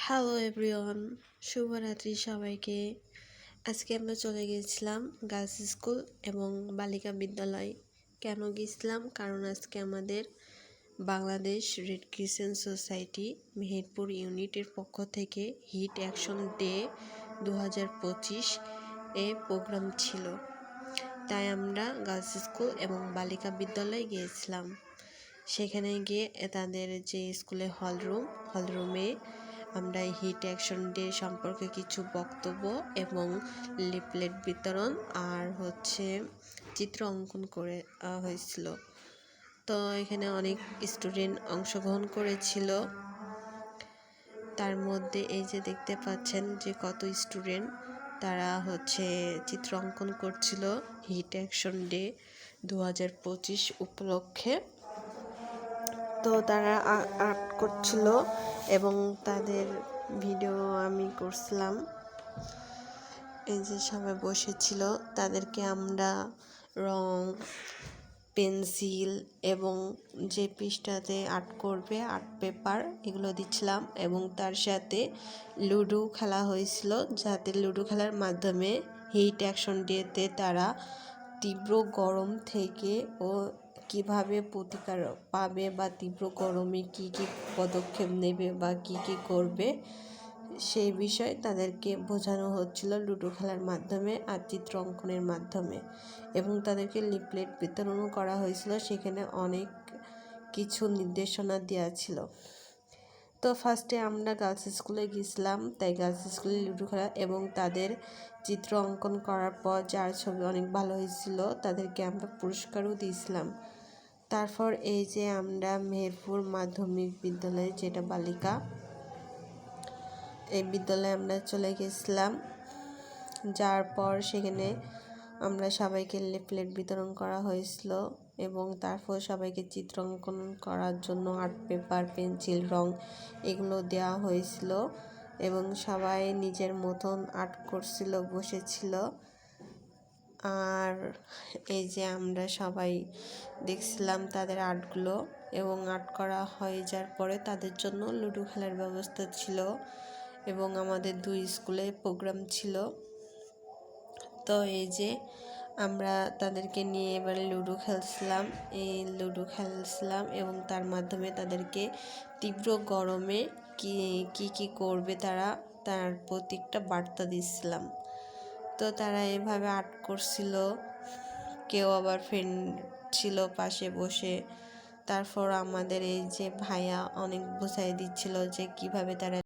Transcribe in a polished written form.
Hello everyone, শুভরাত্রি সবাইকে। আজকে আমরা চলে গিয়েছিলাম গার্লস স্কুল এবং বালিকা বিদ্যালয়। কেন গিয়েছিলাম? কারণ আজকে আমাদের Bangladesh red crescent society Meherpur ইউনিটের পক্ষ থেকে হিট অ্যাকশন ডে 2025 এ প্রোগ্রাম ছিল। তাই আমরা গার্লস স্কুল এবং বালিকা বিদ্যালয়ে গিয়েছিলাম। সেখানে গিয়ে তাদের যে স্কুলে হলরুমে আমরা হিট অ্যাকশন ডে সম্পর্কে কিছু বক্তব্য এবং লিফলেট বিতরণ আর চিত্র অঙ্কন করে হয়েছিল। তো এখানে অনেক স্টুডেন্ট অংশগ্রহণ করেছিল। তার মধ্যে এই যে দেখতে পাচ্ছেন যে কত স্টুডেন্ট তারা চিত্র অঙ্কন করছিল হিট অ্যাকশন ডে 2025 উপলক্ষে। তো তারা আর্ট করছিল এবং তাদের ভিডিও আমি করছিলাম। এই যে সবাই বসেছিল, তাদেরকে আমরা রং, পেন্সিল এবং যে পৃষ্ঠাতে আর্ট করবে আর্ট পেপার এগুলো দিচ্ছিলাম এবং তার সাথে লুডো খেলা হয়েছিল, যাতে লুডো খেলার মাধ্যমে হিট অ্যাকশন ডেতে তারা তীব্র গরম থেকে কিভাবে প্রতিকার পাবে বা তীব্র গরমে কি পদক্ষেপ নেবে বা কি করবে সেই বিষয়ে তাদেরকে বোঝানো হচ্ছিল লুডো খেলার মাধ্যমে আর চিত্র অঙ্কনের মাধ্যমে, এবং তাদেরকে লিফলেট বিতরণও করা হয়েছিল। সেখানে অনেক কিছু নির্দেশনা দেওয়া ছিল। তো ফার্স্টে আমরা গার্লস স্কুলে গিয়েছিলাম, তাই গার্লস স্কুলে লুডো খেলা এবং তাদের চিত্র অঙ্কন করার পর যার ছবি অনেক ভালো হয়েছিল তাদেরকে আমরা পুরস্কারও দিয়েছিলাম। তারপর এই যে আমরা মেহেরপুর মাধ্যমিক বিদ্যালয়ে, যেটা বালিকা, এই বিদ্যালয়ে আমরা চলে গেছিলাম। যার পর সেখানে আমরা সবাইকে লিফলেট বিতরণ করা হয়েছিল এবং তারপর সবাইকে চিত্র অঙ্কন করার জন্য আর্ট পেপার, পেন্সিল, রং এগুলো দেওয়া হয়েছিল এবং সবাই নিজের মতন আর্ট করছিল, বসেছিল। আর এই যে আমরা সবাই দেখছিলাম তাদের আর্টগুলো, এবং আর্ট করা হয়ে যাওয়ার পরে তাদের জন্য লুডো খেলার ব্যবস্থা ছিল এবং আমাদের দুই স্কুলে প্রোগ্রাম ছিল। তো এই যে আমরা তাদেরকে নিয়ে এবারে লুডো খেলছিলাম এবং তার মাধ্যমে তাদেরকে তীব্র গরমে কি করবে তার প্রত্যেকটা বার্তা দিচ্ছিলাম। তো তারা এভাবে আর্ট করছিল, কেউ আবার ফ্রেন্ড ছিল পাশে বসে। তারপর আমাদের এই যে ভাইয়া অনেক বোঝাই দিচ্ছিল যে কিভাবে তারা